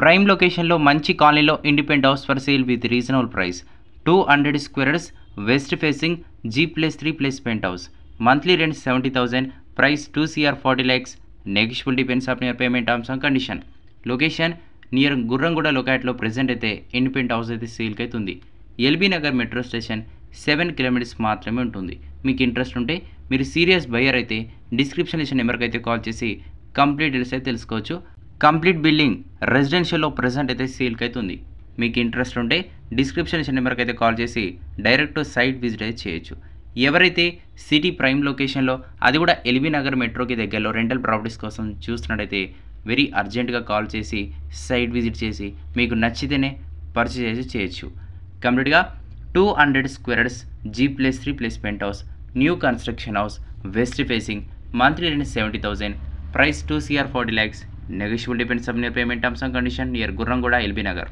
prime లొకేషన్లో మంచి కాలనీలో independent house for sale with reasonable price 200 squares west facing G+3+ penthouse monthly rent 70,000 price 2 CR 40 lakhs negotiable depends on your payment terms and condition location near Gurramguda లొకాలిటీలో present అయితే independent house అయితే సేల్కి అవుతుంది LB Nagar metro station 7 kilometres మాత్రమే ఉంటుంది మీకు interest ఉంటే మీరు సీరియస్ బయ్యర్ అయితే డిస్క్రిప్షన్ ఇచ్చిన నెంబర్కి అయితే కాల్ చేసి కంప్లీట్ డీటెయిల్స్ అయితే తెలుసుకోవచ్చు కంప్లీట్ బిల్డింగ్ రెసిడెన్షియల్లో ప్రెజెంట్ అయితే సేల్కి అవుతుంది మీకు ఇంట్రెస్ట్ ఉంటే డిస్క్రిప్షన్ ఇచ్చిన నెంబర్కి అయితే కాల్ చేసి డైరెక్ట్ సైట్ విజిట్ అయితే చేయొచ్చు ఎవరైతే సిటీ ప్రైమ్ లొకేషన్లో అది కూడా ఎల్బీ నగర్ మెట్రోకి దగ్గరలో రెంటల్ ప్రాపర్టీస్ కోసం చూస్తున్నట్టయితే వెరీ అర్జెంటుగా కాల్ చేసి సైట్ విజిట్ చేసి మీకు నచ్చితేనే పర్చేజ్ చేయొచ్చు కంప్లీట్గా 200 squares G+3+ penthouse new construction house west facing monthly rent 70,000 price 2 CR 40 lakhs negotiable depends on your payment terms and condition near Gurramguda LB Nagar